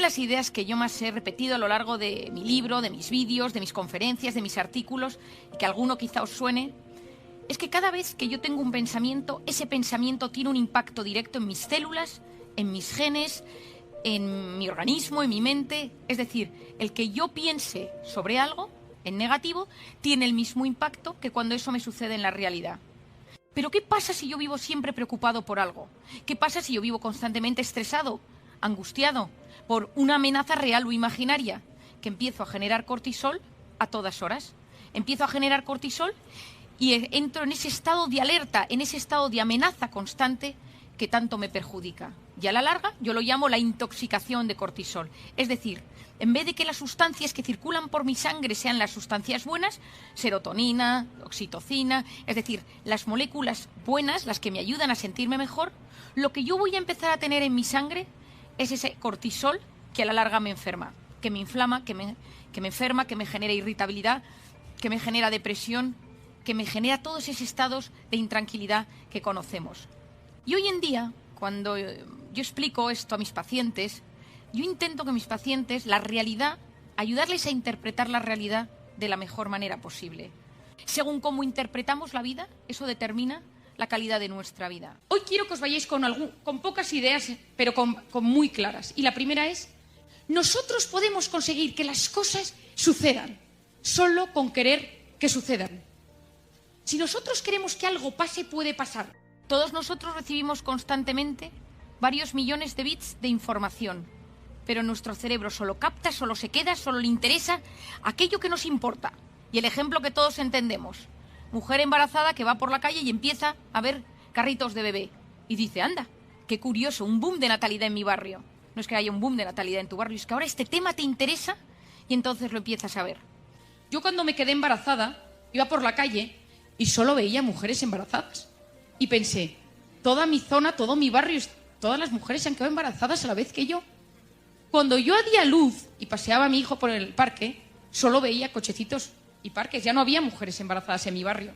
las ideas que yo más he repetido a lo largo de mi libro, de mis vídeos, de mis conferencias, de mis artículos, y que alguno quizá os suene, es que cada vez que yo tengo un pensamiento, ese pensamiento tiene un impacto directo en mis células, en mis genes, en mi organismo, en mi mente. Es decir, el que yo piense sobre algo en negativo tiene el mismo impacto que cuando eso me sucede en la realidad. Pero ¿qué pasa si yo vivo siempre preocupado por algo? ¿Qué pasa si yo vivo constantemente estresado, angustiado por una amenaza real o imaginaria? Que empiezo a generar cortisol a todas horas. Empiezo a generar cortisol y entro en ese estado de alerta, en ese estado de amenaza constante que tanto me perjudica. Y a la larga yo lo llamo la intoxicación de cortisol. Es decir, en vez de que las sustancias que circulan por mi sangre sean las sustancias buenas, serotonina, oxitocina, es decir, las moléculas buenas, las que me ayudan a sentirme mejor, lo que yo voy a empezar a tener en mi sangre es ese cortisol que a la larga me enferma, que me inflama, que me enferma, que me genera irritabilidad, que me genera depresión, que me genera todos esos estados de intranquilidad que conocemos. Y hoy en día, cuando yo explico esto a mis pacientes, yo intento que mis pacientes, la realidad, ayudarles a interpretar la realidad de la mejor manera posible. Según cómo interpretamos la vida, eso determina la calidad de nuestra vida. Hoy quiero que os vayáis con pocas ideas, pero con muy claras. Y la primera es, nosotros podemos conseguir que las cosas sucedan, solo con querer que sucedan. Si nosotros queremos que algo pase, puede pasar. Todos nosotros recibimos constantemente varios millones de bits de información, pero nuestro cerebro solo capta, solo se queda, solo le interesa aquello que nos importa. Y el ejemplo que todos entendemos, mujer embarazada que va por la calle y empieza a ver carritos de bebé y dice, anda, qué curioso, un boom de natalidad en mi barrio. No es que haya un boom de natalidad en tu barrio, es que ahora este tema te interesa y entonces lo empiezas a ver. Yo cuando me quedé embarazada iba por la calle y solo veía mujeres embarazadas. Y pensé, toda mi zona, todo mi barrio, todas las mujeres se han quedado embarazadas a la vez que yo. Cuando yo di a luz y paseaba a mi hijo por el parque, solo veía cochecitos y parques. Ya no había mujeres embarazadas en mi barrio.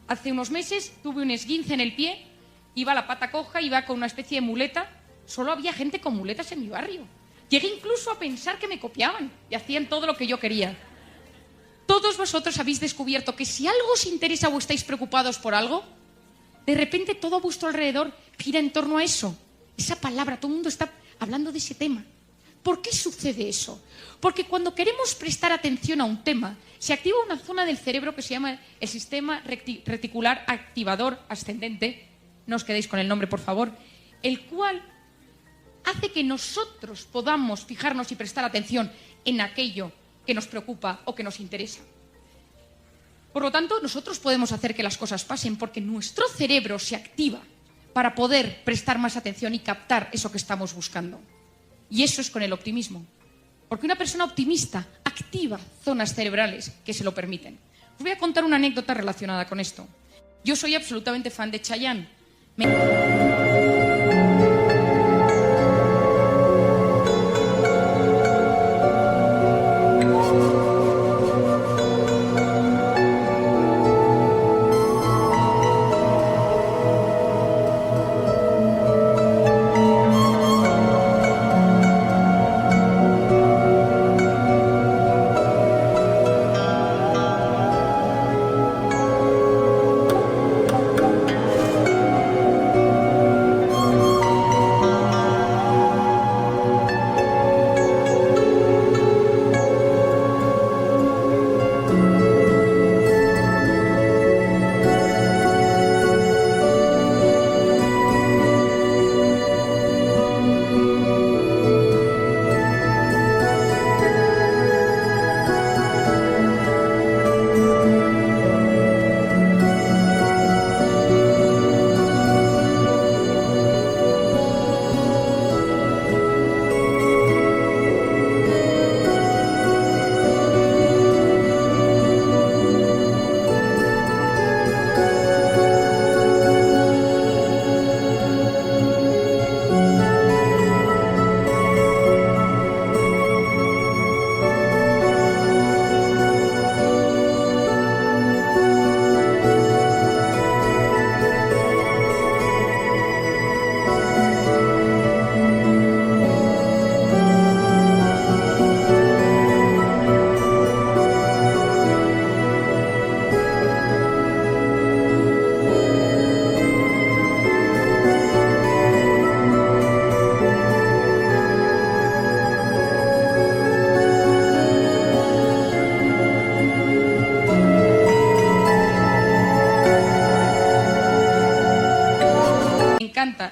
Hace unos meses tuve un esguince en el pie, iba a la pata coja, iba con una especie de muleta. Solo había gente con muletas en mi barrio. Llegué incluso a pensar que me copiaban y hacían todo lo que yo quería. Todos vosotros habéis descubierto que si algo os interesa o estáis preocupados por algo, de repente todo a vuestro alrededor gira en torno a eso. Esa palabra, todo el mundo está hablando de ese tema. ¿Por qué sucede eso? Porque cuando queremos prestar atención a un tema, se activa una zona del cerebro que se llama el sistema reticular activador ascendente, no os quedéis con el nombre por favor, el cual hace que nosotros podamos fijarnos y prestar atención en aquello que nos preocupa o que nos interesa. Por lo tanto, nosotros podemos hacer que las cosas pasen porque nuestro cerebro se activa para poder prestar más atención y captar eso que estamos buscando. Y eso es con el optimismo. Porque una persona optimista activa zonas cerebrales que se lo permiten. Os voy a contar una anécdota relacionada con esto. Yo soy absolutamente fan de Chayanne.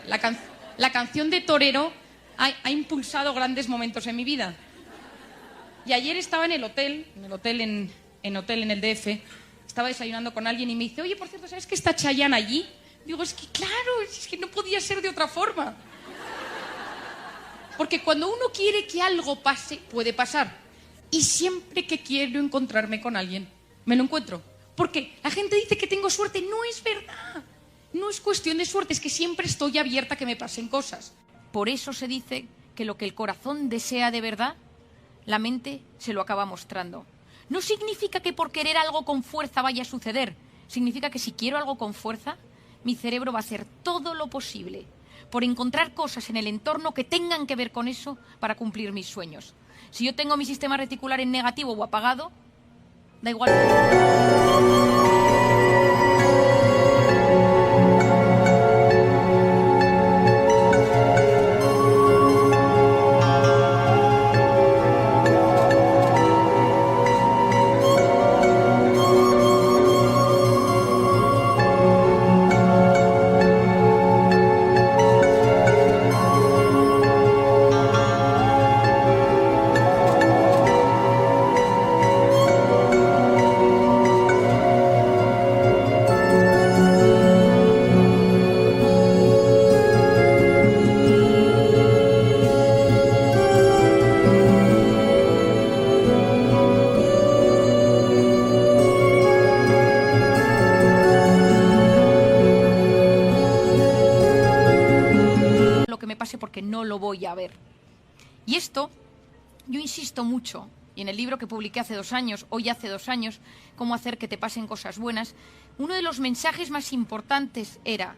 encanta. La canción de Torero ha impulsado grandes momentos en mi vida. Y ayer estaba en el hotel en el DF, estaba desayunando con alguien y me dice, oye, por cierto, ¿sabes que está Chayanne allí? Digo, es que claro, es que no podía ser de otra forma. Porque cuando uno quiere que algo pase, puede pasar. Y siempre que quiero encontrarme con alguien, me lo encuentro. Porque la gente dice que tengo suerte, no es verdad. No es cuestión de suerte, es que siempre estoy abierta a que me pasen cosas. Por eso se dice que lo que el corazón desea de verdad, la mente se lo acaba mostrando. No significa que por querer algo con fuerza vaya a suceder. Significa que si quiero algo con fuerza, mi cerebro va a hacer todo lo posible por encontrar cosas en el entorno que tengan que ver con eso para cumplir mis sueños. Si yo tengo mi sistema reticular en negativo o apagado, da igual. Porque no lo voy a ver. Y esto, yo insisto mucho, y en el libro que publiqué hace 2 años, hoy hace 2 años, cómo hacer que te pasen cosas buenas, uno de los mensajes más importantes era,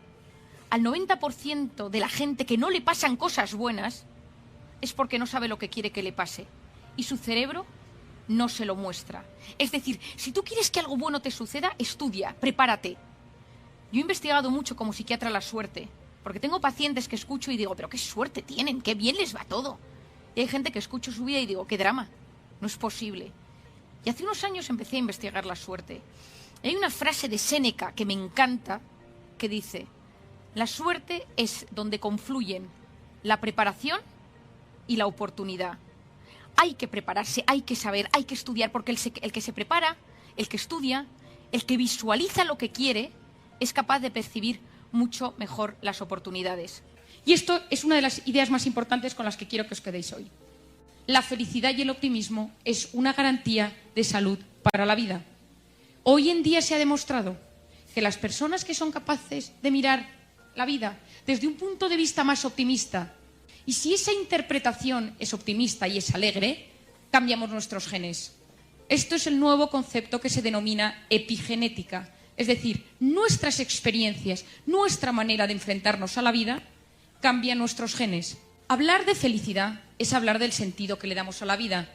al 90% de la gente que no le pasan cosas buenas, es porque no sabe lo que quiere que le pase. Y su cerebro no se lo muestra. Es decir, si tú quieres que algo bueno te suceda, estudia, prepárate. Yo he investigado mucho como psiquiatra la suerte. Porque tengo pacientes que escucho y digo, pero qué suerte tienen, qué bien les va todo. Y hay gente que escucho su vida y digo, qué drama, no es posible. Y hace unos años empecé a investigar la suerte. Y hay una frase de Séneca que me encanta, que dice, la suerte es donde confluyen la preparación y la oportunidad. Hay que prepararse, hay que saber, hay que estudiar, porque el que se prepara, el que estudia, el que visualiza lo que quiere, es capaz de percibir mucho mejor las oportunidades. Y esto es una de las ideas más importantes con las que quiero que os quedéis hoy. La felicidad y el optimismo es una garantía de salud para la vida. Hoy en día se ha demostrado que las personas que son capaces de mirar la vida desde un punto de vista más optimista, y si esa interpretación es optimista y es alegre, cambiamos nuestros genes. Esto es el nuevo concepto que se denomina epigenética. Es decir, nuestras experiencias, nuestra manera de enfrentarnos a la vida, cambia nuestros genes. Hablar de felicidad es hablar del sentido que le damos a la vida.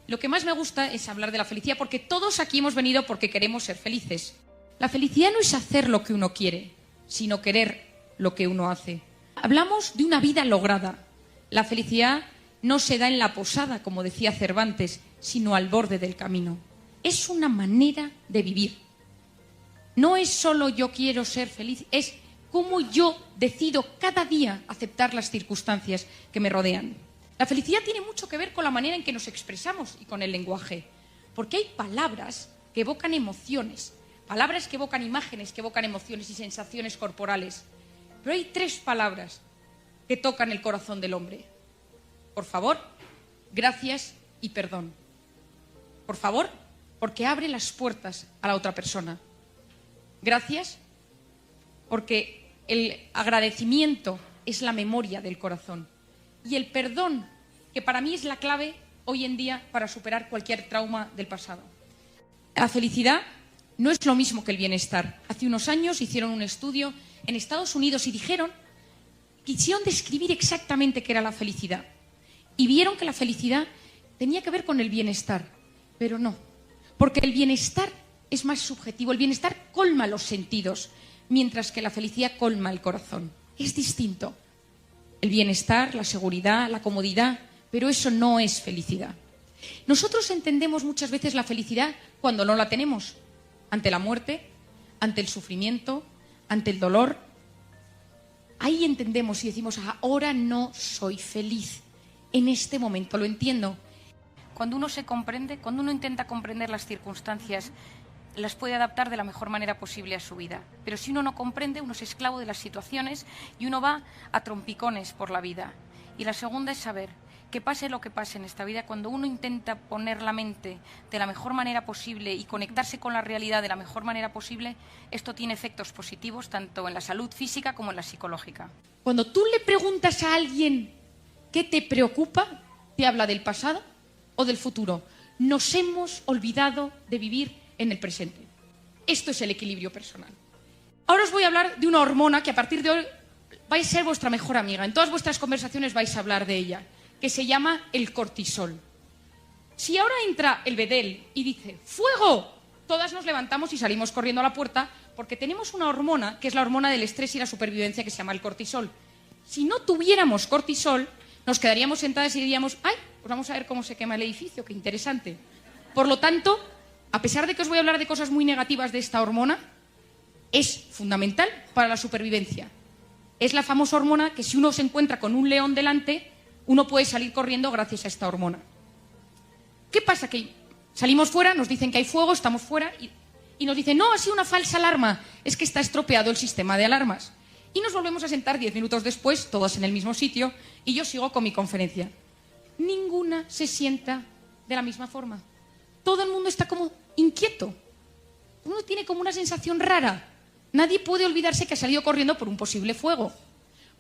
Lo que más me gusta es hablar de la felicidad porque todos aquí hemos venido porque queremos ser felices. La felicidad no es hacer lo que uno quiere, sino querer lo que uno hace. Hablamos de una vida lograda. La felicidad no se da en la posada, como decía Cervantes, sino al borde del camino. Es una manera de vivir. No es solo yo quiero ser feliz, es cómo yo decido cada día aceptar las circunstancias que me rodean. La felicidad tiene mucho que ver con la manera en que nos expresamos y con el lenguaje, porque hay palabras que evocan emociones, palabras que evocan imágenes, que evocan emociones y sensaciones corporales. Pero hay 3 palabras que tocan el corazón del hombre. Por favor, gracias y perdón. Por favor, porque abre las puertas a la otra persona. Gracias, porque el agradecimiento es la memoria del corazón. Y el perdón, que para mí es la clave hoy en día para superar cualquier trauma del pasado. La felicidad no es lo mismo que el bienestar. Hace unos años hicieron un estudio en Estados Unidos y quisieron describir exactamente qué era la felicidad. Y vieron que la felicidad tenía que ver con el bienestar, pero no, porque el bienestar es más subjetivo. El bienestar colma los sentidos, mientras que la felicidad colma el corazón. Es distinto. El bienestar, la seguridad, la comodidad, pero eso no es felicidad. Nosotros entendemos muchas veces la felicidad cuando no la tenemos, ante la muerte, ante el sufrimiento, ante el dolor. ahí entendemos y decimos, ahora no soy feliz. En este momento lo entiendo. Cuando uno se comprende, cuando uno intenta comprender las circunstancias, las puede adaptar de la mejor manera posible a su vida. Pero si uno no comprende, uno es esclavo de las situaciones y uno va a trompicones por la vida. Y la segunda es saber que pase lo que pase en esta vida, cuando uno intenta poner la mente de la mejor manera posible y conectarse con la realidad de la mejor manera posible, esto tiene efectos positivos tanto en la salud física como en la psicológica. Cuando tú le preguntas a alguien qué te preocupa, te habla del pasado o del futuro. Nos hemos olvidado de vivir en el presente. Esto es el equilibrio personal. Ahora os voy a hablar de una hormona que a partir de hoy va a ser vuestra mejor amiga. En todas vuestras conversaciones vais a hablar de ella, que se llama el cortisol. Si ahora entra el bedel y dice ¡fuego!, todas nos levantamos y salimos corriendo a la puerta porque tenemos una hormona que es la hormona del estrés y la supervivencia que se llama el cortisol. Si no tuviéramos cortisol, nos quedaríamos sentadas y diríamos ¡ay! Pues vamos a ver cómo se quema el edificio, qué interesante. Por lo tanto, a pesar de que os voy a hablar de cosas muy negativas de esta hormona, es fundamental para la supervivencia. Es la famosa hormona que si uno se encuentra con un león delante, uno puede salir corriendo gracias a esta hormona. ¿Qué pasa? Que salimos fuera, nos dicen que hay fuego, estamos fuera y nos dicen no, ha sido una falsa alarma, es que está estropeado el sistema de alarmas. Y nos volvemos a sentar 10 minutos después, todos en el mismo sitio, y yo sigo con mi conferencia. Ninguna se sienta de la misma forma. Todo el mundo está como inquieto. Uno tiene como una sensación rara. Nadie puede olvidarse que ha salido corriendo por un posible fuego.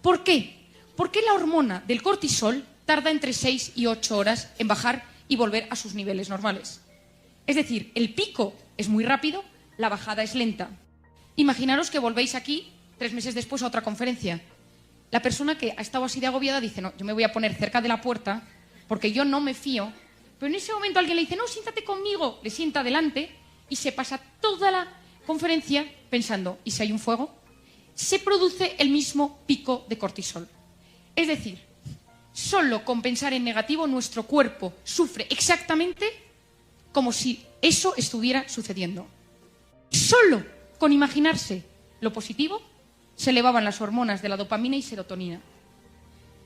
¿Por qué? Porque la hormona del cortisol tarda entre 6 y 8 horas en bajar y volver a sus niveles normales. Es decir, el pico es muy rápido, la bajada es lenta. Imaginaros que volvéis aquí 3 meses después a otra conferencia. La persona que ha estado así de agobiada dice, no, yo me voy a poner cerca de la puerta porque yo no me fío. Pero en ese momento alguien le dice, no, siéntate conmigo. Le sienta delante y se pasa toda la conferencia pensando, ¿y si hay un fuego? Se produce el mismo pico de cortisol. Es decir, solo con pensar en negativo nuestro cuerpo sufre exactamente como si eso estuviera sucediendo. Solo con imaginarse lo positivo se elevaban las hormonas de la dopamina y serotonina.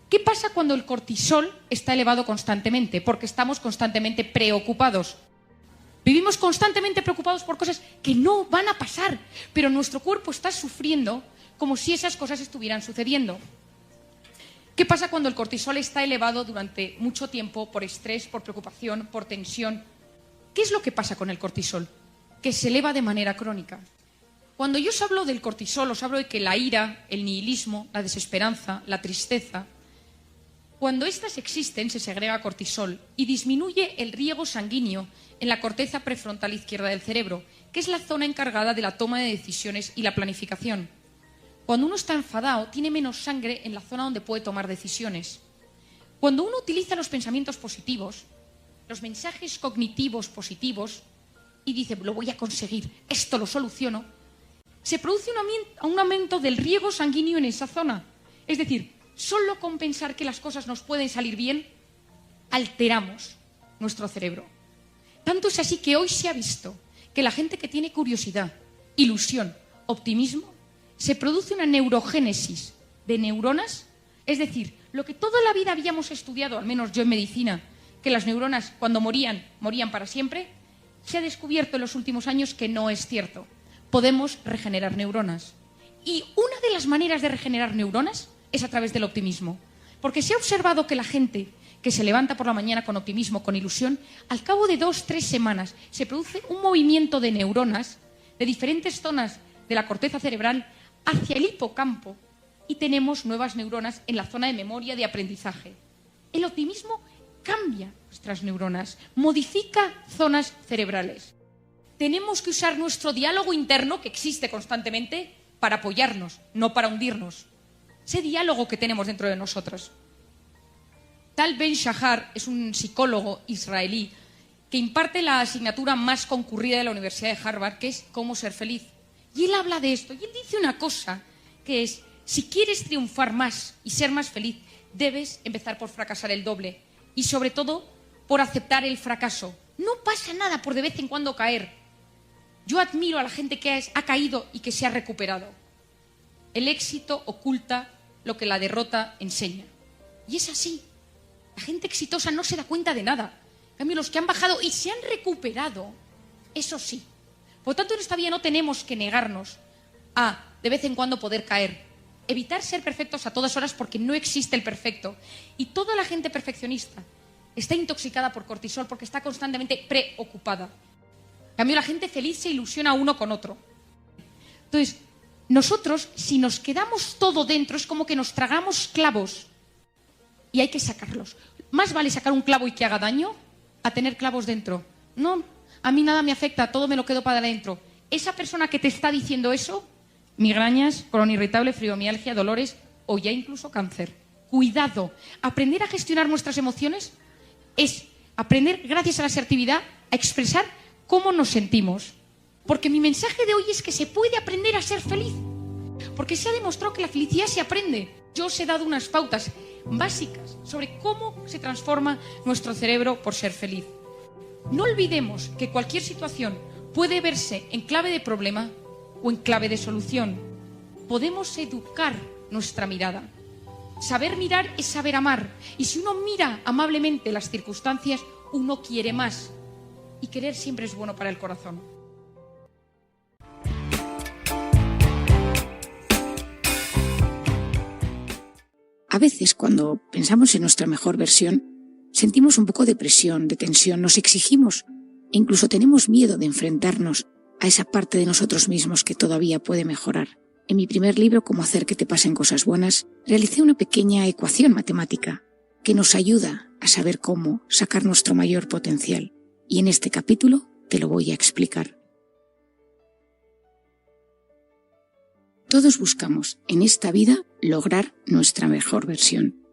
¿Qué pasa cuando el cortisol está elevado constantemente? Porque estamos constantemente preocupados. Vivimos constantemente preocupados por cosas que no van a pasar, pero nuestro cuerpo está sufriendo como si esas cosas estuvieran sucediendo. ¿Qué pasa cuando el cortisol está elevado durante mucho tiempo por estrés, por preocupación, por tensión? ¿Qué es lo que pasa con el cortisol? Que se eleva de manera crónica. Cuando yo os hablo del cortisol, os hablo de que la ira, el nihilismo, la desesperanza, la tristeza, cuando estas existen se segrega cortisol y disminuye el riego sanguíneo en la corteza prefrontal izquierda del cerebro, que es la zona encargada de la toma de decisiones y la planificación. Cuando uno está enfadado, tiene menos sangre en la zona donde puede tomar decisiones. Cuando uno utiliza los pensamientos positivos, los mensajes cognitivos positivos, y dice, lo voy a conseguir, esto lo soluciono, se produce un aumento del riego sanguíneo en esa zona. Es decir, solo con pensar que las cosas nos pueden salir bien, alteramos nuestro cerebro. Tanto es así que hoy se ha visto que la gente que tiene curiosidad, ilusión, optimismo, se produce una neurogénesis de neuronas, es decir, lo que toda la vida habíamos estudiado, al menos yo en medicina, que las neuronas cuando morían para siempre, se ha descubierto en los últimos años que no es cierto. Podemos regenerar neuronas. Y una de las maneras de regenerar neuronas es a través del optimismo. Porque se ha observado que la gente que se levanta por la mañana con optimismo, con ilusión, al cabo de 2-3 semanas se produce un movimiento de neuronas de diferentes zonas de la corteza cerebral hacia el hipocampo y tenemos nuevas neuronas en la zona de memoria de aprendizaje. El optimismo cambia nuestras neuronas, modifica zonas cerebrales. Tenemos que usar nuestro diálogo interno, que existe constantemente, para apoyarnos, no para hundirnos. Ese diálogo que tenemos dentro de nosotros. Tal Ben Shahar es un psicólogo israelí que imparte la asignatura más concurrida de la Universidad de Harvard, que es Cómo ser feliz. Y él habla de esto, y él dice una cosa, que es, si quieres triunfar más y ser más feliz, debes empezar por fracasar el doble. Y sobre todo, por aceptar el fracaso. No pasa nada por de vez en cuando caer. Yo admiro a la gente que ha caído y que se ha recuperado. El éxito oculta lo que la derrota enseña. Y es así. La gente exitosa no se da cuenta de nada. En cambio, los que han bajado y se han recuperado, eso sí. Por lo tanto, en esta vida no tenemos que negarnos a, de vez en cuando, poder caer. Evitar ser perfectos a todas horas porque no existe el perfecto. Y toda la gente perfeccionista está intoxicada por cortisol porque está constantemente preocupada. En cambio, la gente feliz se ilusiona uno con otro. Entonces, nosotros, si nos quedamos todo dentro, es como que nos tragamos clavos y hay que sacarlos. Más vale sacar un clavo y que haga daño a tener clavos dentro. No, a mí nada me afecta, todo me lo quedo para adentro. Esa persona que te está diciendo eso, migrañas, colon irritable, fibromialgia, dolores o ya incluso cáncer. Cuidado, aprender a gestionar nuestras emociones es aprender, gracias a la asertividad, a expresar cómo nos sentimos. Porque mi mensaje de hoy es que se puede aprender a ser feliz. Porque se ha demostrado que la felicidad se aprende. Yo os he dado unas pautas básicas sobre cómo se transforma nuestro cerebro por ser feliz. No olvidemos que cualquier situación puede verse en clave de problema o en clave de solución. Podemos educar nuestra mirada. Saber mirar es saber amar. Y si uno mira amablemente las circunstancias, uno quiere más. Y querer siempre es bueno para el corazón. A veces, cuando pensamos en nuestra mejor versión, sentimos un poco de presión, de tensión, nos exigimos e incluso tenemos miedo de enfrentarnos a esa parte de nosotros mismos que todavía puede mejorar. En mi primer libro, Cómo hacer que te pasen cosas buenas, realicé una pequeña ecuación matemática que nos ayuda a saber cómo sacar nuestro mayor potencial. Y en este capítulo te lo voy a explicar. Todos buscamos en esta vida lograr nuestra mejor versión.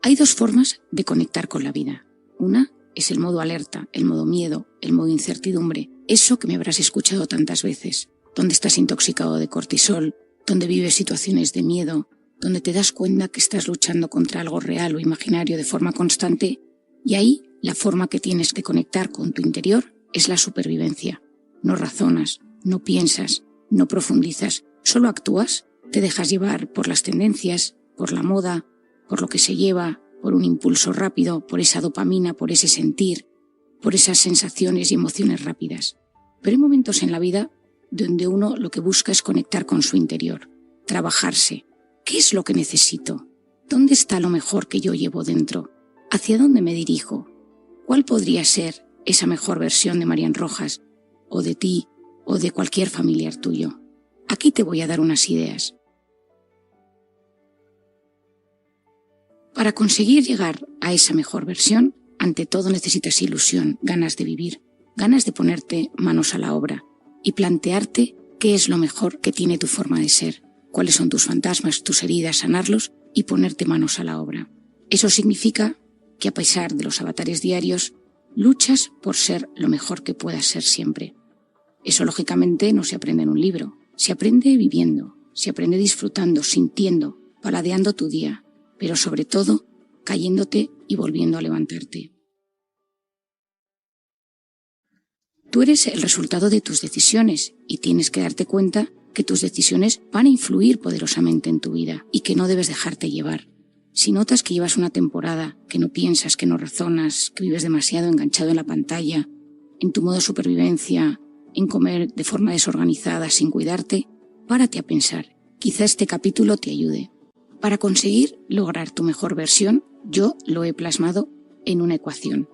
Hay dos formas de conectar con la vida. Una es el modo alerta, el modo miedo, el modo incertidumbre. Eso que me habrás escuchado tantas veces, donde estás intoxicado de cortisol, donde vives situaciones de miedo, donde te das cuenta que estás luchando contra algo real o imaginario de forma constante. Y ahí la forma que tienes de conectar con tu interior es la supervivencia. No razonas, no piensas, no profundizas. Solo actúas, te dejas llevar por las tendencias, por la moda, por lo que se lleva, por un impulso rápido, por esa dopamina, por ese sentir, por esas sensaciones y emociones rápidas. Pero hay momentos en la vida donde uno lo que busca es conectar con su interior, trabajarse. ¿Qué es lo que necesito? ¿Dónde está lo mejor que yo llevo dentro? ¿Hacia dónde me dirijo? ¿Cuál podría ser esa mejor versión de Marian Rojas, o de ti, o de cualquier familiar tuyo? Aquí te voy a dar unas ideas. Para conseguir llegar a esa mejor versión, ante todo necesitas ilusión, ganas de vivir, ganas de ponerte manos a la obra y plantearte qué es lo mejor que tiene tu forma de ser, cuáles son tus fantasmas, tus heridas, sanarlos y ponerte manos a la obra. Eso significa que a pesar de los avatares diarios, luchas por ser lo mejor que puedas ser siempre. Eso lógicamente no se aprende en un libro. Se aprende viviendo, se aprende disfrutando, sintiendo, paladeando tu día, pero sobre todo cayéndote y volviendo a levantarte. Tú eres el resultado de tus decisiones y tienes que darte cuenta que tus decisiones van a influir poderosamente en tu vida y que no debes dejarte llevar. Si notas que llevas una temporada, que no piensas, que no razonas, que vives demasiado enganchado en la pantalla, en tu modo supervivencia, en comer de forma desorganizada sin cuidarte, párate a pensar. Quizá este capítulo te ayude. Para conseguir lograr tu mejor versión, yo lo he plasmado en una ecuación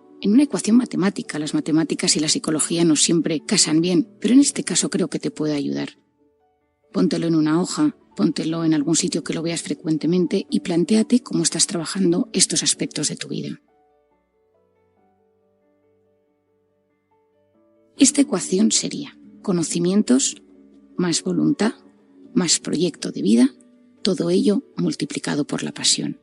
matemática. Las matemáticas y la psicología no siempre casan bien, pero en este caso creo que te puede ayudar. Póntelo en una hoja, póntelo en algún sitio que lo veas frecuentemente y plantéate cómo estás trabajando estos aspectos de tu vida. Esta ecuación sería conocimientos más voluntad más proyecto de vida, todo ello multiplicado por la pasión.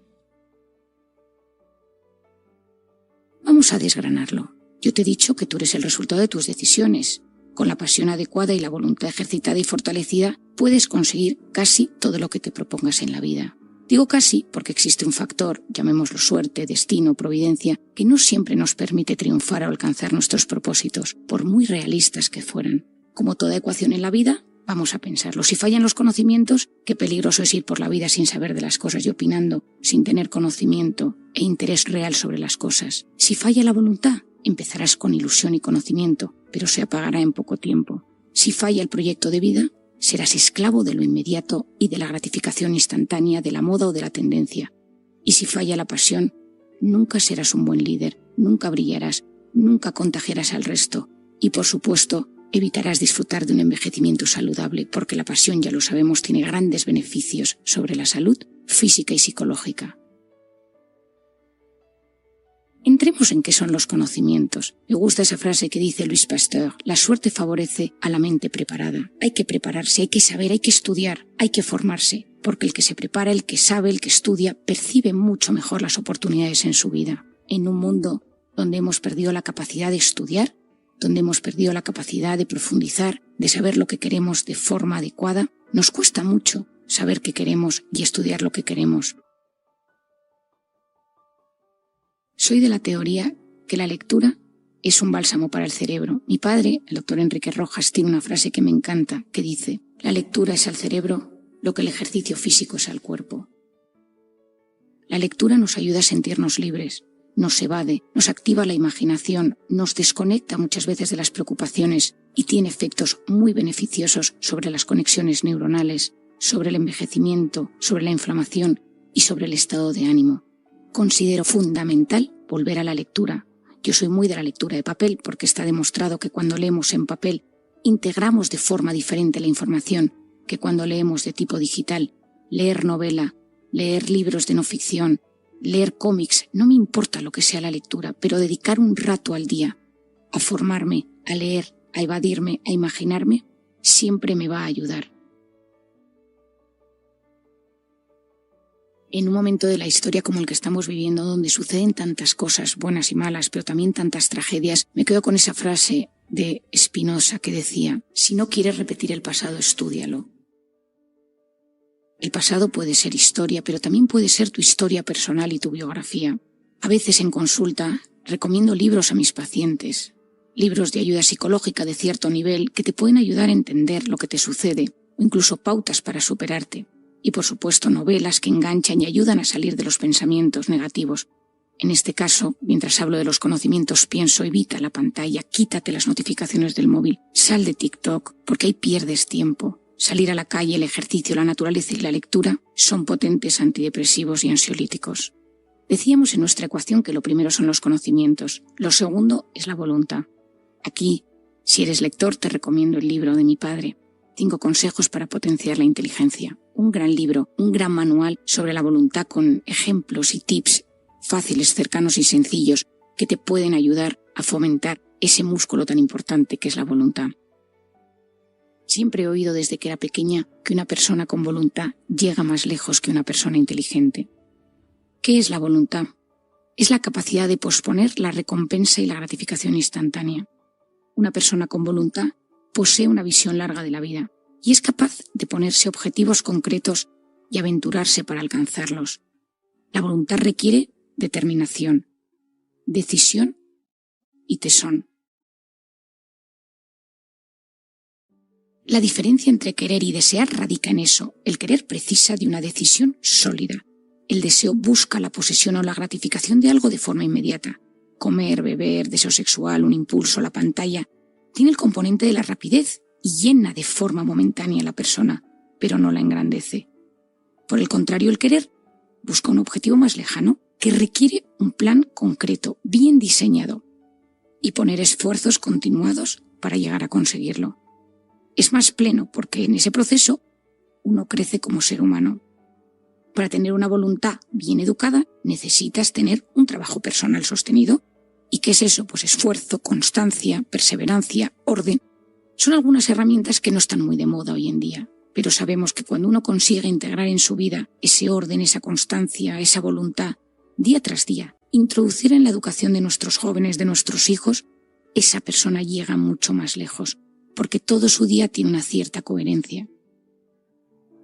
Vamos a desgranarlo. Yo te he dicho que tú eres el resultado de tus decisiones. Con la pasión adecuada y la voluntad ejercitada y fortalecida, puedes conseguir casi todo lo que te propongas en la vida. Digo casi porque existe un factor, llamémoslo suerte, destino, providencia, que no siempre nos permite triunfar o alcanzar nuestros propósitos, por muy realistas que fueran. Como toda ecuación en la vida, Vamos a pensarlo. Si fallan los conocimientos, qué peligroso es ir por la vida sin saber de las cosas y opinando, sin tener conocimiento e interés real sobre las cosas. Si falla la voluntad, empezarás con ilusión y conocimiento, pero se apagará en poco tiempo. Si falla el proyecto de vida, serás esclavo de lo inmediato y de la gratificación instantánea de la moda o de la tendencia. Y si falla la pasión, nunca serás un buen líder, nunca brillarás, nunca contagiarás al resto y, por supuesto, evitarás disfrutar de un envejecimiento saludable, porque la pasión, ya lo sabemos, tiene grandes beneficios sobre la salud física y psicológica. Entremos en qué son los conocimientos. Me gusta esa frase que dice Louis Pasteur: la suerte favorece a la mente preparada. Hay que prepararse, hay que saber, hay que estudiar, hay que formarse, porque el que se prepara, el que sabe, el que estudia, percibe mucho mejor las oportunidades en su vida. En un mundo donde hemos perdido la capacidad de estudiar, donde hemos perdido la capacidad de profundizar, de saber lo que queremos de forma adecuada, nos cuesta mucho saber qué queremos y estudiar lo que queremos. Soy de la teoría que la lectura es un bálsamo para el cerebro. Mi padre, el doctor Enrique Rojas, tiene una frase que me encanta, que dice: la lectura es al cerebro lo que el ejercicio físico es al cuerpo. La lectura nos ayuda a sentirnos libres, nos evade, nos activa la imaginación, nos desconecta muchas veces de las preocupaciones y tiene efectos muy beneficiosos sobre las conexiones neuronales, sobre el envejecimiento, sobre la inflamación y sobre el estado de ánimo. Considero fundamental volver a la lectura. Yo soy muy de la lectura de papel porque está demostrado que cuando leemos en papel integramos de forma diferente la información que cuando leemos de tipo digital. Leer novela, leer libros de no ficción, leer cómics, no me importa lo que sea la lectura, pero dedicar un rato al día a formarme, a leer, a evadirme, a imaginarme, siempre me va a ayudar. En un momento de la historia como el que estamos viviendo, donde suceden tantas cosas buenas y malas, pero también tantas tragedias, me quedo con esa frase de Spinoza que decía: si no quieres repetir el pasado, estúdialo. El pasado puede ser historia, pero también puede ser tu historia personal y tu biografía. A veces en consulta recomiendo libros a mis pacientes, libros de ayuda psicológica de cierto nivel que te pueden ayudar a entender lo que te sucede, o incluso pautas para superarte. Y por supuesto novelas que enganchan y ayudan a salir de los pensamientos negativos. En este caso, mientras hablo de los conocimientos, pienso: evita la pantalla, quítate las notificaciones del móvil, sal de TikTok, porque ahí pierdes tiempo. Salir a la calle, el ejercicio, la naturaleza y la lectura son potentes antidepresivos y ansiolíticos. Decíamos en nuestra ecuación que lo primero son los conocimientos, lo segundo es la voluntad. Aquí, si eres lector, te recomiendo el libro de mi padre, 5 consejos para potenciar la inteligencia. Un gran libro, un gran manual sobre la voluntad con ejemplos y tips fáciles, cercanos y sencillos que te pueden ayudar a fomentar ese músculo tan importante que es la voluntad. Siempre he oído desde que era pequeña que una persona con voluntad llega más lejos que una persona inteligente. ¿Qué es la voluntad? Es la capacidad de posponer la recompensa y la gratificación instantánea. Una persona con voluntad posee una visión larga de la vida y es capaz de ponerse objetivos concretos y aventurarse para alcanzarlos. La voluntad requiere determinación, decisión y tesón. La diferencia entre querer y desear radica en eso. El querer precisa de una decisión sólida. El deseo busca la posesión o la gratificación de algo de forma inmediata. Comer, beber, deseo sexual, un impulso, la pantalla. Tiene el componente de la rapidez y llena de forma momentánea a la persona, pero no la engrandece. Por el contrario, el querer busca un objetivo más lejano que requiere un plan concreto, bien diseñado, y poner esfuerzos continuados para llegar a conseguirlo. Es más pleno porque en ese proceso uno crece como ser humano. Para tener una voluntad bien educada necesitas tener un trabajo personal sostenido. ¿Y qué es eso? Pues esfuerzo, constancia, perseverancia, orden. Son algunas herramientas que no están muy de moda hoy en día, pero sabemos que cuando uno consigue integrar en su vida ese orden, esa constancia, esa voluntad, día tras día, introducir en la educación de nuestros jóvenes, de nuestros hijos, esa persona llega mucho más lejos, porque todo su día tiene una cierta coherencia.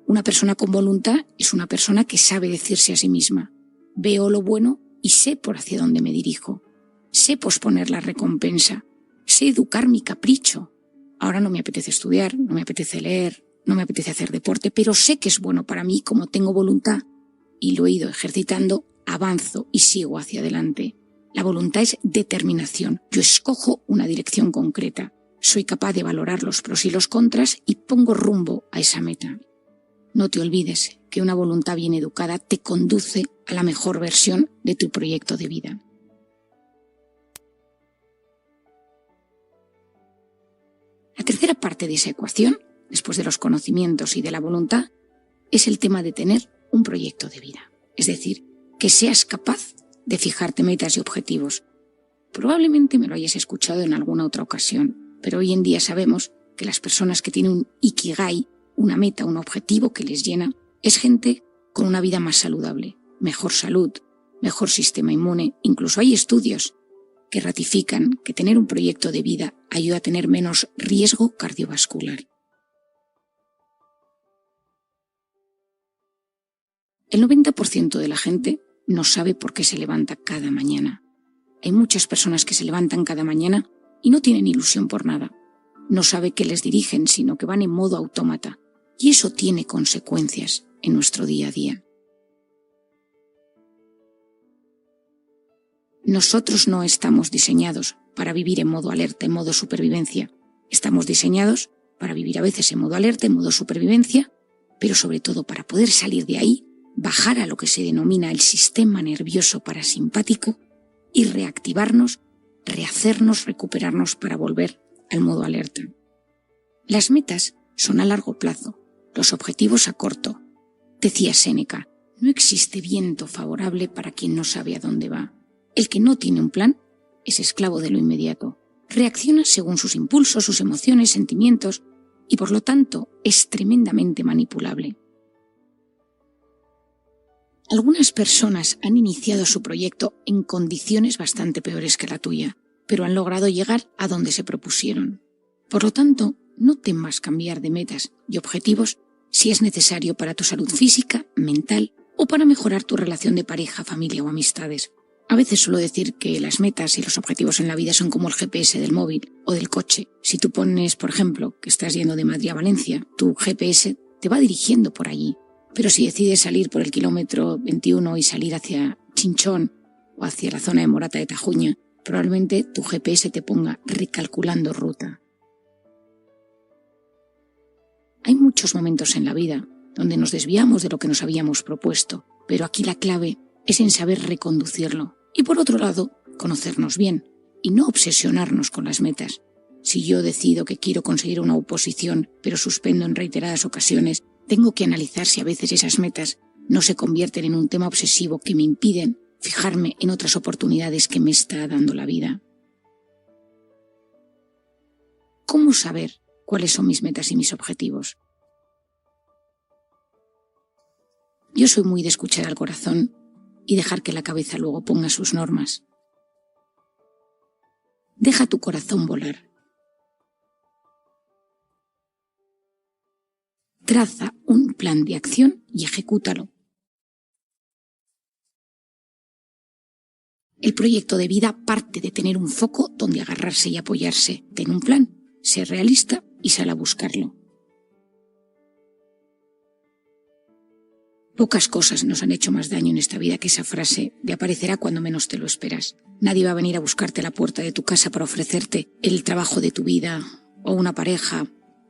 Una persona con voluntad es una persona que sabe decirse a sí misma: veo lo bueno y sé por hacia dónde me dirijo. Sé posponer la recompensa, sé educar mi capricho, ahora no me apetece estudiar, no me apetece leer, no me apetece hacer deporte, pero sé que es bueno para mí, como tengo voluntad y lo he ido ejercitando, avanzo y sigo hacia adelante. La voluntad es determinación. Yo escojo una dirección concreta. Soy capaz de valorar los pros y los contras y pongo rumbo a esa meta. No te olvides que una voluntad bien educada te conduce a la mejor versión de tu proyecto de vida. La tercera parte de esa ecuación, después de los conocimientos y de la voluntad, es el tema de tener un proyecto de vida. Es decir, que seas capaz de fijarte metas y objetivos. Probablemente me lo hayas escuchado en alguna otra ocasión, pero hoy en día sabemos que las personas que tienen un ikigai, una meta, un objetivo que les llena, es gente con una vida más saludable, mejor salud, mejor sistema inmune. Incluso hay estudios que ratifican que tener un proyecto de vida ayuda a tener menos riesgo cardiovascular. El 90% de la gente no sabe por qué se levanta cada mañana. Hay muchas personas que se levantan cada mañana y no tienen ilusión por nada. No sabe qué les dirigen, sino que van en modo autómata. Y eso tiene consecuencias en nuestro día a día. Nosotros no estamos diseñados para vivir en modo alerta, en modo supervivencia. Estamos diseñados para vivir a veces en modo alerta, en modo supervivencia, pero sobre todo para poder salir de ahí, bajar a lo que se denomina el sistema nervioso parasimpático y reactivarnos, rehacernos, recuperarnos para volver al modo alerta. Las metas son a largo plazo, los objetivos a corto. Decía Séneca, no existe viento favorable para quien no sabe a dónde va. El que no tiene un plan es esclavo de lo inmediato. Reacciona según sus impulsos, sus emociones, sentimientos y por lo tanto es tremendamente manipulable. Algunas personas han iniciado su proyecto en condiciones bastante peores que la tuya, pero han logrado llegar a donde se propusieron. Por lo tanto, no temas cambiar de metas y objetivos si es necesario para tu salud física, mental o para mejorar tu relación de pareja, familia o amistades. A veces suelo decir que las metas y los objetivos en la vida son como el GPS del móvil o del coche. Si tú pones, por ejemplo, que estás yendo de Madrid a Valencia, tu GPS te va dirigiendo por allí. Pero si decides salir por el kilómetro 21 y salir hacia Chinchón o hacia la zona de Morata de Tajuña, probablemente tu GPS te ponga recalculando ruta. Hay muchos momentos en la vida donde nos desviamos de lo que nos habíamos propuesto, pero aquí la clave es en saber reconducirlo. Y por otro lado, conocernos bien y no obsesionarnos con las metas. Si yo decido que quiero conseguir una oposición, pero suspendo en reiteradas ocasiones, tengo que analizar si a veces esas metas no se convierten en un tema obsesivo que me impiden fijarme en otras oportunidades que me está dando la vida. ¿Cómo saber cuáles son mis metas y mis objetivos? Yo soy muy de escuchar al corazón y dejar que la cabeza luego ponga sus normas. Deja tu corazón volar. Traza un plan de acción y ejecútalo. El proyecto de vida parte de tener un foco donde agarrarse y apoyarse. Ten un plan, sé realista y sal a buscarlo. Pocas cosas nos han hecho más daño en esta vida que esa frase de aparecerá cuando menos te lo esperas. Nadie va a venir a buscarte a la puerta de tu casa para ofrecerte el trabajo de tu vida o una pareja.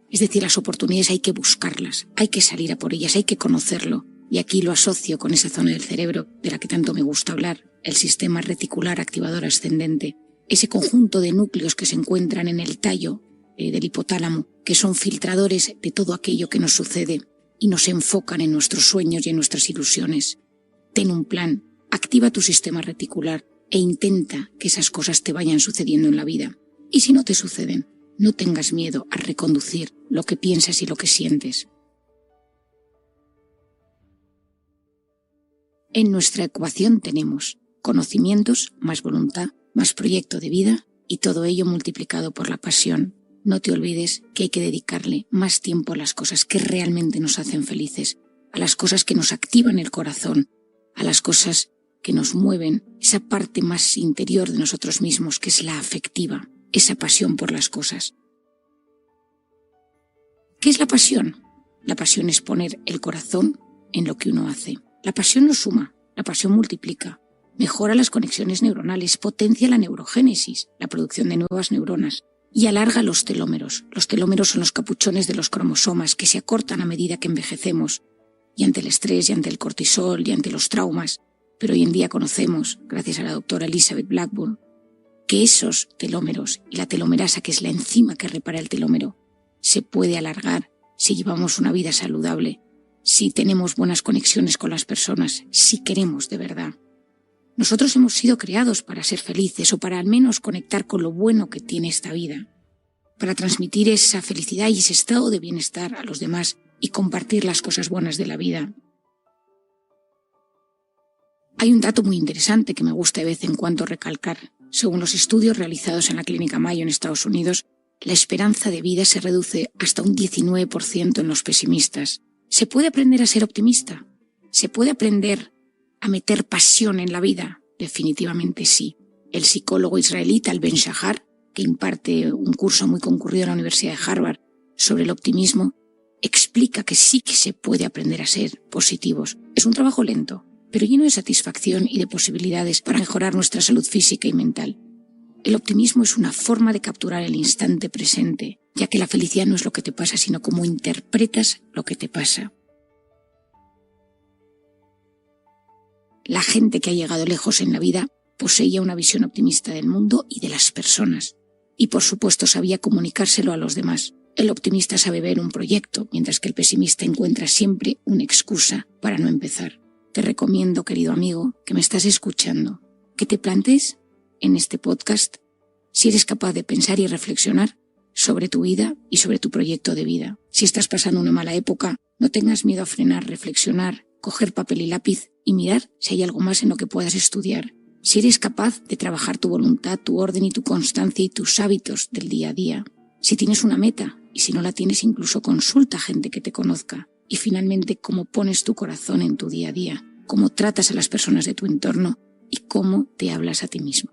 Es decir, las oportunidades hay que buscarlas, hay que salir a por ellas, hay que conocerlo. Y aquí lo asocio con esa zona del cerebro de la que tanto me gusta hablar, el sistema reticular activador ascendente. Ese conjunto de núcleos que se encuentran en el tallo del hipotálamo, que son filtradores de todo aquello que nos sucede y nos enfocan en nuestros sueños y en nuestras ilusiones. Ten un plan, activa tu sistema reticular e intenta que esas cosas te vayan sucediendo en la vida. Y si no te suceden, no tengas miedo a reconducir lo que piensas y lo que sientes. En nuestra ecuación tenemos conocimientos más voluntad, más proyecto de vida y todo ello multiplicado por la pasión. No te olvides que hay que dedicarle más tiempo a las cosas que realmente nos hacen felices, a las cosas que nos activan el corazón, a las cosas que nos mueven, esa parte más interior de nosotros mismos que es la afectiva, esa pasión por las cosas. ¿Qué es la pasión? La pasión es poner el corazón en lo que uno hace. La pasión no suma, la pasión multiplica. Mejora las conexiones neuronales, potencia la neurogénesis, la producción de nuevas neuronas, y alarga los telómeros. Los telómeros son los capuchones de los cromosomas que se acortan a medida que envejecemos, y ante el estrés, y ante el cortisol, y ante los traumas. Pero hoy en día conocemos, gracias a la doctora Elizabeth Blackburn, que esos telómeros y la telomerasa, que es la enzima que repara el telómero, se puede alargar si llevamos una vida saludable, si tenemos buenas conexiones con las personas, si queremos de verdad. Nosotros hemos sido creados para ser felices o para al menos conectar con lo bueno que tiene esta vida, para transmitir esa felicidad y ese estado de bienestar a los demás y compartir las cosas buenas de la vida. Hay un dato muy interesante que me gusta de vez en cuando recalcar. Según los estudios realizados en la Clínica Mayo en Estados Unidos, la esperanza de vida se reduce hasta un 19% en los pesimistas. ¿Se puede aprender a ser optimista? ¿Se puede aprender a meter pasión en la vida? Definitivamente sí. El psicólogo israelí Tal Ben Shahar, que imparte un curso muy concurrido en la Universidad de Harvard sobre el optimismo, explica que sí que se puede aprender a ser positivos. Es un trabajo lento, pero lleno de satisfacción y de posibilidades para mejorar nuestra salud física y mental. El optimismo es una forma de capturar el instante presente, ya que la felicidad no es lo que te pasa, sino cómo interpretas lo que te pasa. La gente que ha llegado lejos en la vida poseía una visión optimista del mundo y de las personas, y por supuesto sabía comunicárselo a los demás. El optimista sabe ver un proyecto, mientras que el pesimista encuentra siempre una excusa para no empezar. Te recomiendo, querido amigo, que me estás escuchando, que te plantees en este podcast si eres capaz de pensar y reflexionar sobre tu vida y sobre tu proyecto de vida. Si estás pasando una mala época, no tengas miedo a frenar, reflexionar, coger papel y lápiz y mirar si hay algo más en lo que puedas estudiar. Si eres capaz de trabajar tu voluntad, tu orden y tu constancia y tus hábitos del día a día. Si tienes una meta y si no la tienes, incluso consulta a gente que te conozca. Y finalmente, cómo pones tu corazón en tu día a día, cómo tratas a las personas de tu entorno y cómo te hablas a ti mismo.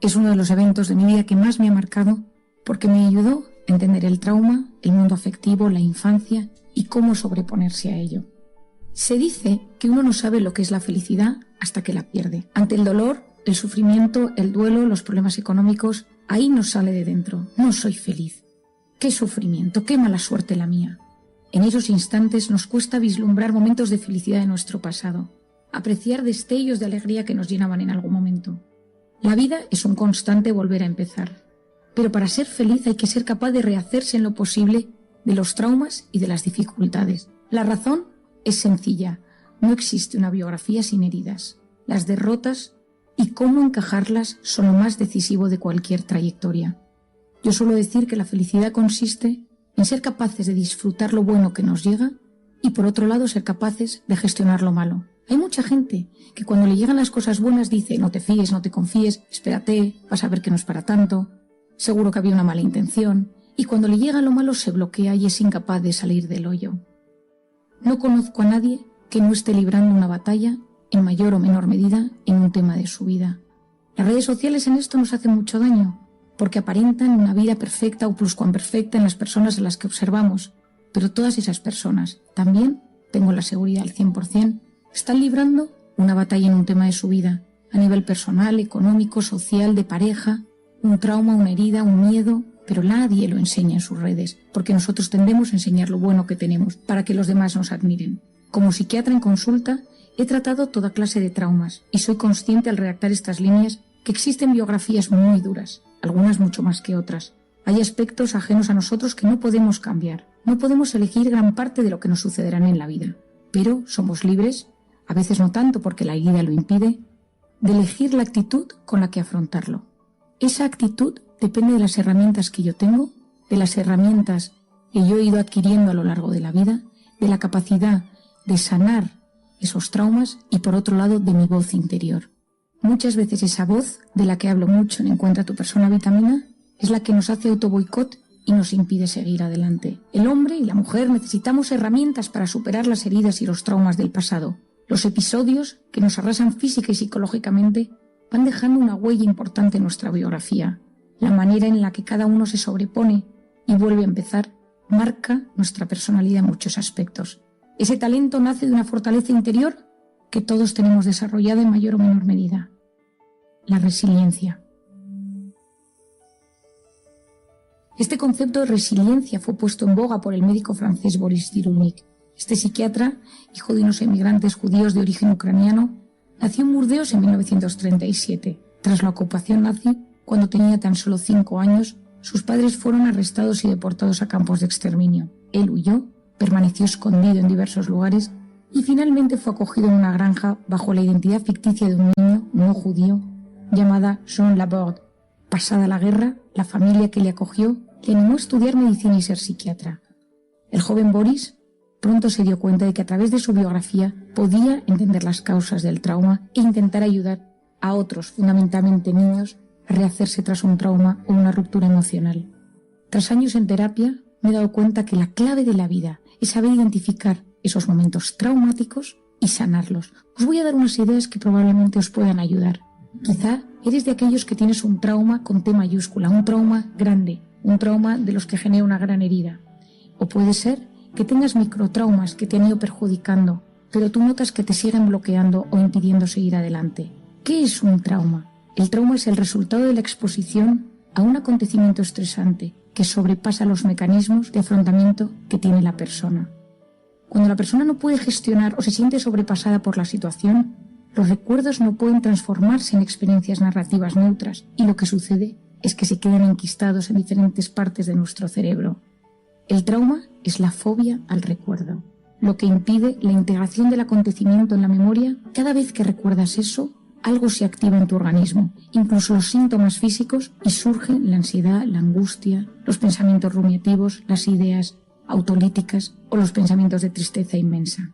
Es uno de los eventos de mi vida que más me ha marcado porque me ayudó a entender el trauma, el mundo afectivo, la infancia y cómo sobreponerse a ello. Se dice que uno no sabe lo que es la felicidad hasta que la pierde. Ante el dolor, el sufrimiento, el duelo, los problemas económicos, ahí nos sale de dentro. No soy feliz. Qué sufrimiento, qué mala suerte la mía. En esos instantes nos cuesta vislumbrar momentos de felicidad de nuestro pasado, apreciar destellos de alegría que nos llenaban en algún momento. La vida es un constante volver a empezar, pero para ser feliz hay que ser capaz de rehacerse en lo posible de los traumas y de las dificultades. La razón es sencilla, no existe una biografía sin heridas. Las derrotas y cómo encajarlas son lo más decisivo de cualquier trayectoria. Yo suelo decir que la felicidad consiste en ser capaces de disfrutar lo bueno que nos llega y por otro lado ser capaces de gestionar lo malo. Hay mucha gente que cuando le llegan las cosas buenas dice no te fíes, no te confíes, espérate, vas a ver que no es para tanto, seguro que había una mala intención, y cuando le llega lo malo se bloquea y es incapaz de salir del hoyo. No conozco a nadie que no esté librando una batalla en mayor o menor medida en un tema de su vida. Las redes sociales en esto nos hacen mucho daño, porque aparentan una vida perfecta o pluscuamperfecta en las personas a las que observamos, pero todas esas personas también, tengo la seguridad al 100%, están librando una batalla en un tema de su vida, a nivel personal, económico, social, de pareja, un trauma, una herida, un miedo, pero nadie lo enseña en sus redes, porque nosotros tendemos a enseñar lo bueno que tenemos para que los demás nos admiren. Como psiquiatra en consulta, he tratado toda clase de traumas y soy consciente al redactar estas líneas que existen biografías muy duras, algunas mucho más que otras. Hay aspectos ajenos a nosotros que no podemos cambiar, no podemos elegir gran parte de lo que nos sucederán en la vida, pero somos libres, a veces no tanto porque la herida lo impide, de elegir la actitud con la que afrontarlo. Esa actitud depende de las herramientas que yo tengo, de las herramientas que yo he ido adquiriendo a lo largo de la vida, de la capacidad de sanar esos traumas y por otro lado de mi voz interior. Muchas veces esa voz, de la que hablo mucho en Encuentra tu persona vitamina, es la que nos hace autoboicot y nos impide seguir adelante. El hombre y la mujer necesitamos herramientas para superar las heridas y los traumas del pasado. Los episodios que nos arrasan física y psicológicamente van dejando una huella importante en nuestra biografía. La manera en la que cada uno se sobrepone y vuelve a empezar marca nuestra personalidad en muchos aspectos. Ese talento nace de una fortaleza interior que todos tenemos desarrollada en mayor o menor medida: la resiliencia. Este concepto de resiliencia fue puesto en boga por el médico francés Boris Cyrulnik. Este psiquiatra, hijo de unos emigrantes judíos de origen ucraniano, nació en Burdeos en 1937. Tras la ocupación nazi, cuando tenía tan solo 5 años, sus padres fueron arrestados y deportados a campos de exterminio. Él huyó, permaneció escondido en diversos lugares y finalmente fue acogido en una granja bajo la identidad ficticia de un niño no judío llamada Jean Laborde. Pasada la guerra, la familia que le acogió le animó a estudiar medicina y ser psiquiatra. El joven Boris pronto se dio cuenta de que a través de su biografía podía entender las causas del trauma e intentar ayudar a otros, fundamentalmente niños, a rehacerse tras un trauma o una ruptura emocional. Tras años en terapia, me he dado cuenta que la clave de la vida es saber identificar esos momentos traumáticos y sanarlos. Os voy a dar unas ideas que probablemente os puedan ayudar. Quizá eres de aquellos que tienes un trauma con T mayúscula, un trauma grande, un trauma de los que genera una gran herida. O puede ser que tengas microtraumas que te han ido perjudicando, pero tú notas que te siguen bloqueando o impidiendo seguir adelante. ¿Qué es un trauma? El trauma es el resultado de la exposición a un acontecimiento estresante que sobrepasa los mecanismos de afrontamiento que tiene la persona. Cuando la persona no puede gestionar o se siente sobrepasada por la situación, los recuerdos no pueden transformarse en experiencias narrativas neutras y lo que sucede es que se quedan enquistados en diferentes partes de nuestro cerebro. El trauma es la fobia al recuerdo, lo que impide la integración del acontecimiento en la memoria. Cada vez que recuerdas eso, algo se activa en tu organismo, incluso los síntomas físicos, y surge la ansiedad, la angustia, los pensamientos rumiativos, las ideas autolíticas o los pensamientos de tristeza inmensa.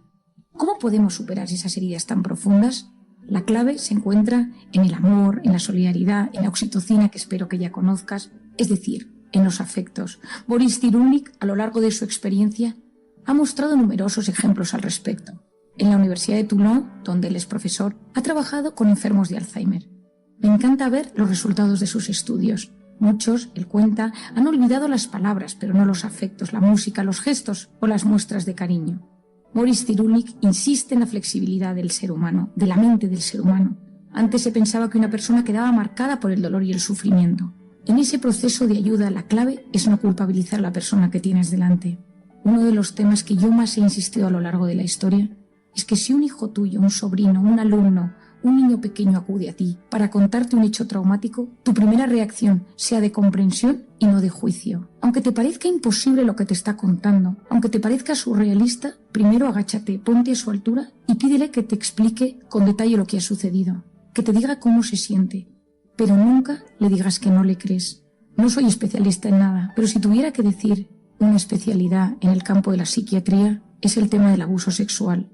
¿Cómo podemos superar esas heridas tan profundas? La clave se encuentra en el amor, en la solidaridad, en la oxitocina, que espero que ya conozcas, es decir, en los afectos. Boris Cyrulnik, a lo largo de su experiencia, ha mostrado numerosos ejemplos al respecto. En la Universidad de Toulon, donde él es profesor, ha trabajado con enfermos de Alzheimer. Me encanta ver los resultados de sus estudios. Muchos, él cuenta, han olvidado las palabras, pero no los afectos, la música, los gestos o las muestras de cariño. Boris Cyrulnik insiste en la flexibilidad del ser humano, de la mente del ser humano. Antes se pensaba que una persona quedaba marcada por el dolor y el sufrimiento. En ese proceso de ayuda, la clave es no culpabilizar a la persona que tienes delante. Uno de los temas que yo más he insistido a lo largo de la historia es que si un hijo tuyo, un sobrino, un alumno, un niño pequeño acude a ti para contarte un hecho traumático, tu primera reacción sea de comprensión y no de juicio. Aunque te parezca imposible lo que te está contando, aunque te parezca surrealista, primero agáchate, ponte a su altura y pídele que te explique con detalle lo que ha sucedido, que te diga cómo se siente, pero nunca le digas que no le crees. No soy especialista en nada, pero si tuviera que decir una especialidad en el campo de la psiquiatría, es el tema del abuso sexual.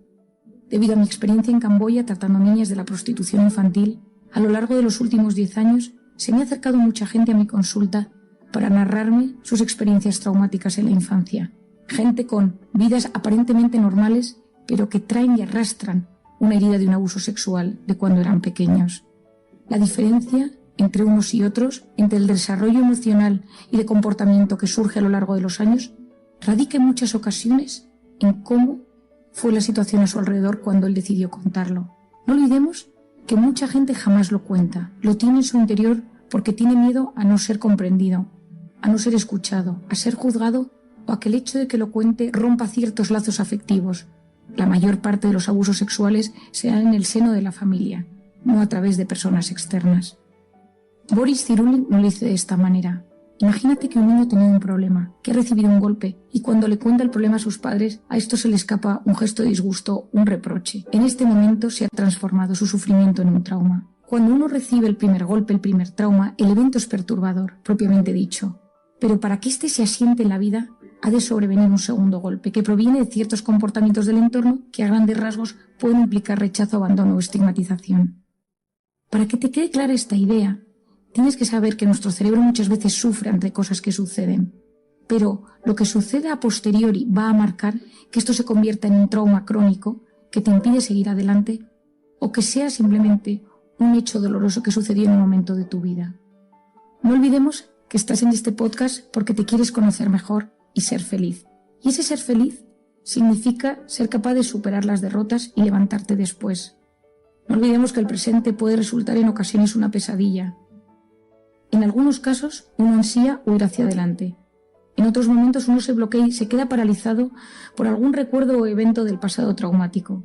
Debido a mi experiencia en Camboya tratando niñas de la prostitución infantil, a lo largo de los últimos 10 años se me ha acercado mucha gente a mi consulta para narrarme sus experiencias traumáticas en la infancia. Gente con vidas aparentemente normales, pero que traen y arrastran una herida de un abuso sexual de cuando eran pequeños. La diferencia entre unos y otros, entre el desarrollo emocional y de comportamiento que surge a lo largo de los años, radica en muchas ocasiones en cómo fue la situación a su alrededor cuando él decidió contarlo. No olvidemos que mucha gente jamás lo cuenta, lo tiene en su interior porque tiene miedo a no ser comprendido, a no ser escuchado, a ser juzgado o a que el hecho de que lo cuente rompa ciertos lazos afectivos. La mayor parte de los abusos sexuales se dan en el seno de la familia, no a través de personas externas. Boris Cyrulnik no lo hizo de esta manera. Imagínate que un niño tenía un problema, que ha recibido un golpe, y cuando le cuenta el problema a sus padres, a esto se le escapa un gesto de disgusto, un reproche. En este momento se ha transformado su sufrimiento en un trauma. Cuando uno recibe el primer golpe, el primer trauma, el evento es perturbador, propiamente dicho. Pero para que éste se asiente en la vida, ha de sobrevenir un segundo golpe, que proviene de ciertos comportamientos del entorno que a grandes rasgos pueden implicar rechazo, abandono o estigmatización. Para que te quede clara esta idea, tienes que saber que nuestro cerebro muchas veces sufre ante cosas que suceden, pero lo que sucede a posteriori va a marcar que esto se convierta en un trauma crónico que te impide seguir adelante o que sea simplemente un hecho doloroso que sucedió en un momento de tu vida. No olvidemos que estás en este podcast porque te quieres conocer mejor y ser feliz. Y ese ser feliz significa ser capaz de superar las derrotas y levantarte después. No olvidemos que el presente puede resultar en ocasiones una pesadilla. En algunos casos uno ansía huir hacia adelante. En otros momentos uno se bloquea y se queda paralizado por algún recuerdo o evento del pasado traumático.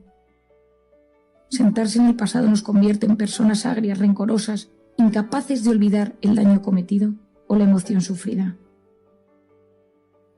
Sentarse en el pasado nos convierte en personas agrias, rencorosas, incapaces de olvidar el daño cometido o la emoción sufrida.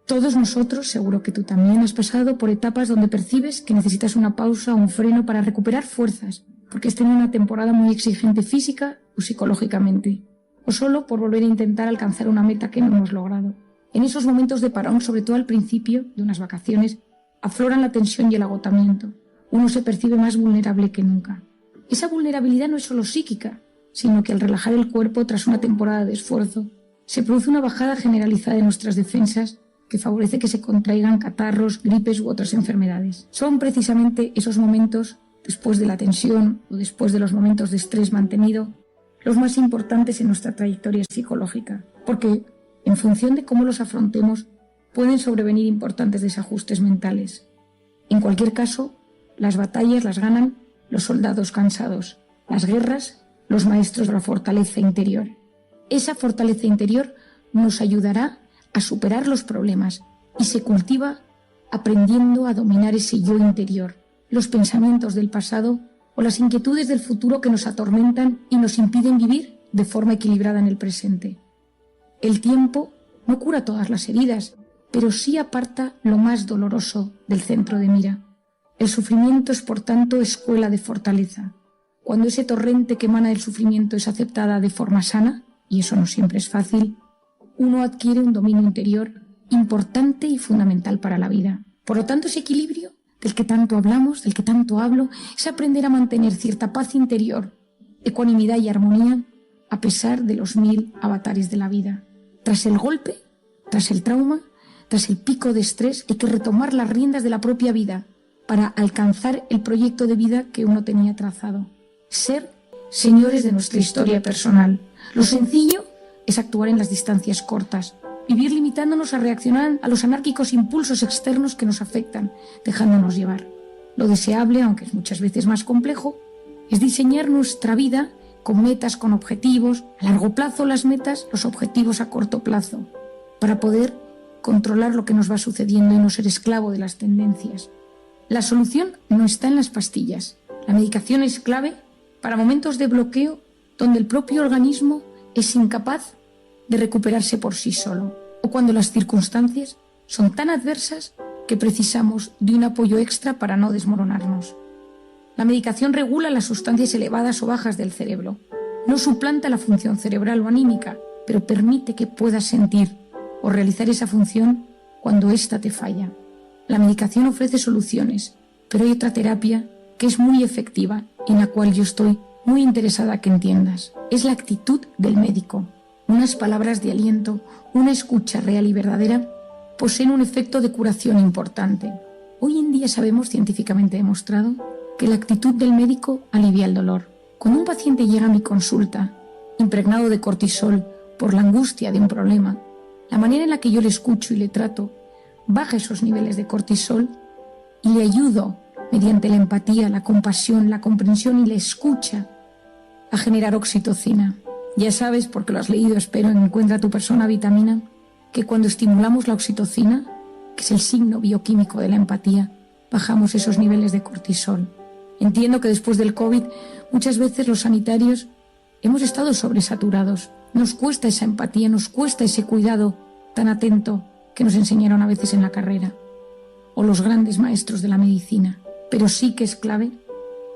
Todos nosotros, seguro que tú también, has pasado por etapas donde percibes que necesitas una pausa o un freno para recuperar fuerzas, porque has tenido una temporada muy exigente física o psicológicamente, o solo por volver a intentar alcanzar una meta que no hemos logrado. En esos momentos de parón, sobre todo al principio de unas vacaciones, afloran la tensión y el agotamiento. Uno se percibe más vulnerable que nunca. Esa vulnerabilidad no es solo psíquica, sino que al relajar el cuerpo tras una temporada de esfuerzo, se produce una bajada generalizada de nuestras defensas que favorece que se contraigan catarros, gripes u otras enfermedades. Son precisamente esos momentos, después de la tensión o después de los momentos de estrés mantenido, los más importantes en nuestra trayectoria psicológica, porque en función de cómo los afrontemos, pueden sobrevenir importantes desajustes mentales. En cualquier caso, las batallas las ganan los soldados cansados, las guerras, los maestros de la fortaleza interior. Esa fortaleza interior nos ayudará a superar los problemas y se cultiva aprendiendo a dominar ese yo interior, los pensamientos del pasado o las inquietudes del futuro que nos atormentan y nos impiden vivir de forma equilibrada en el presente. El tiempo no cura todas las heridas, pero sí aparta lo más doloroso del centro de mira. El sufrimiento es, por tanto, escuela de fortaleza. Cuando ese torrente que emana del sufrimiento es aceptada de forma sana, y eso no siempre es fácil, uno adquiere un dominio interior importante y fundamental para la vida. Por lo tanto, ese equilibrio del que tanto hablamos, del que tanto hablo, es aprender a mantener cierta paz interior, ecuanimidad y armonía a pesar de los 1000 avatares de la vida. Tras el golpe, tras el trauma, tras el pico de estrés, hay que retomar las riendas de la propia vida para alcanzar el proyecto de vida que uno tenía trazado. Ser señores de nuestra historia personal. Lo sencillo es actuar en las distancias cortas, vivir limitándonos a reaccionar a los anárquicos impulsos externos que nos afectan, dejándonos llevar. Lo deseable, aunque es muchas veces más complejo, es diseñar nuestra vida con metas, con objetivos, a largo plazo las metas, los objetivos a corto plazo, para poder controlar lo que nos va sucediendo y no ser esclavo de las tendencias. La solución no está en las pastillas. La medicación es clave para momentos de bloqueo donde el propio organismo es incapaz de recuperarse por sí solo, o cuando las circunstancias son tan adversas que precisamos de un apoyo extra para no desmoronarnos. La medicación regula las sustancias elevadas o bajas del cerebro. No suplanta la función cerebral o anímica, pero permite que puedas sentir o realizar esa función cuando ésta te falla. La medicación ofrece soluciones, pero hay otra terapia que es muy efectiva, en la cual yo estoy muy interesada que entiendas. Es la actitud del médico. Unas palabras de aliento, una escucha real y verdadera, poseen un efecto de curación importante. Hoy en día sabemos, científicamente demostrado, que la actitud del médico alivia el dolor. Cuando un paciente llega a mi consulta, impregnado de cortisol por la angustia de un problema, la manera en la que yo le escucho y le trato baja esos niveles de cortisol y le ayudo, mediante la empatía, la compasión, la comprensión y la escucha, a generar oxitocina. Ya sabes, porque lo has leído, espero, en Encuentra tu persona vitamina, que cuando estimulamos la oxitocina, que es el signo bioquímico de la empatía, bajamos esos niveles de cortisol. Entiendo que después del COVID muchas veces los sanitarios hemos estado sobresaturados. Nos cuesta esa empatía, nos cuesta ese cuidado tan atento que nos enseñaron a veces en la carrera, o los grandes maestros de la medicina. Pero sí que es clave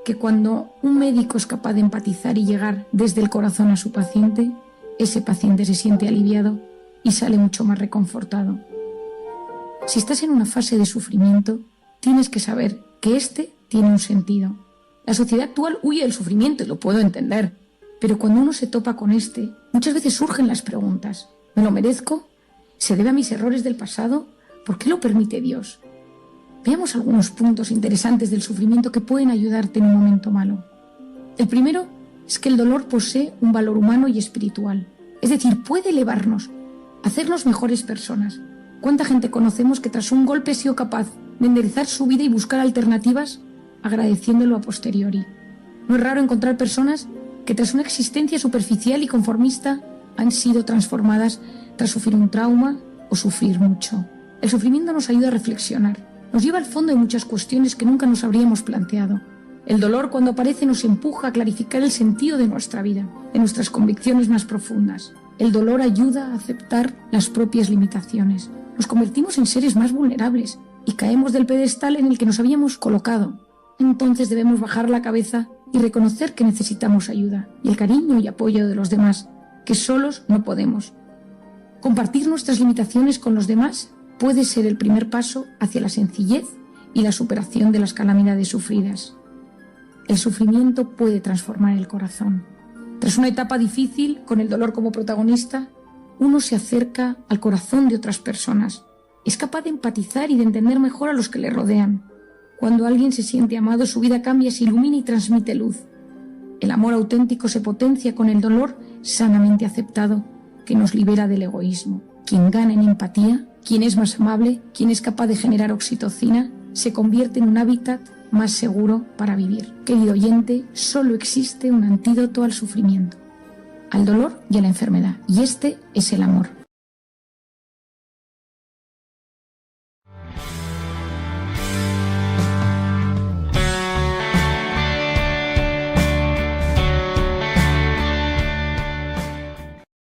que cuando un médico es capaz de empatizar y llegar desde el corazón a su paciente, ese paciente se siente aliviado y sale mucho más reconfortado. Si estás en una fase de sufrimiento, tienes que saber que este tiene un sentido. La sociedad actual huye del sufrimiento y lo puedo entender, pero cuando uno se topa con este, muchas veces surgen las preguntas. ¿Me lo merezco? ¿Se debe a mis errores del pasado? ¿Por qué lo permite Dios? Veamos algunos puntos interesantes del sufrimiento que pueden ayudarte en un momento malo. El primero es que el dolor posee un valor humano y espiritual. Es decir, puede elevarnos, hacernos mejores personas. ¿Cuánta gente conocemos que tras un golpe ha sido capaz de enderezar su vida y buscar alternativas agradeciéndolo a posteriori? No es raro encontrar personas que tras una existencia superficial y conformista han sido transformadas tras sufrir un trauma o sufrir mucho. El sufrimiento nos ayuda a reflexionar, nos lleva al fondo de muchas cuestiones que nunca nos habríamos planteado. El dolor, cuando aparece, nos empuja a clarificar el sentido de nuestra vida, de nuestras convicciones más profundas. El dolor ayuda a aceptar las propias limitaciones. Nos convertimos en seres más vulnerables y caemos del pedestal en el que nos habíamos colocado. Entonces debemos bajar la cabeza y reconocer que necesitamos ayuda y el cariño y apoyo de los demás, que solos no podemos. Compartir nuestras limitaciones con los demás puede ser el primer paso hacia la sencillez y la superación de las calamidades sufridas. El sufrimiento puede transformar el corazón. Tras una etapa difícil, con el dolor como protagonista, uno se acerca al corazón de otras personas. Es capaz de empatizar y de entender mejor a los que le rodean. Cuando alguien se siente amado, su vida cambia, se ilumina y transmite luz. El amor auténtico se potencia con el dolor sanamente aceptado, que nos libera del egoísmo. Quien gana en empatía, quien es más amable, quien es capaz de generar oxitocina, se convierte en un hábitat más seguro para vivir. Querido oyente, solo existe un antídoto al sufrimiento, al dolor y a la enfermedad, y este es el amor.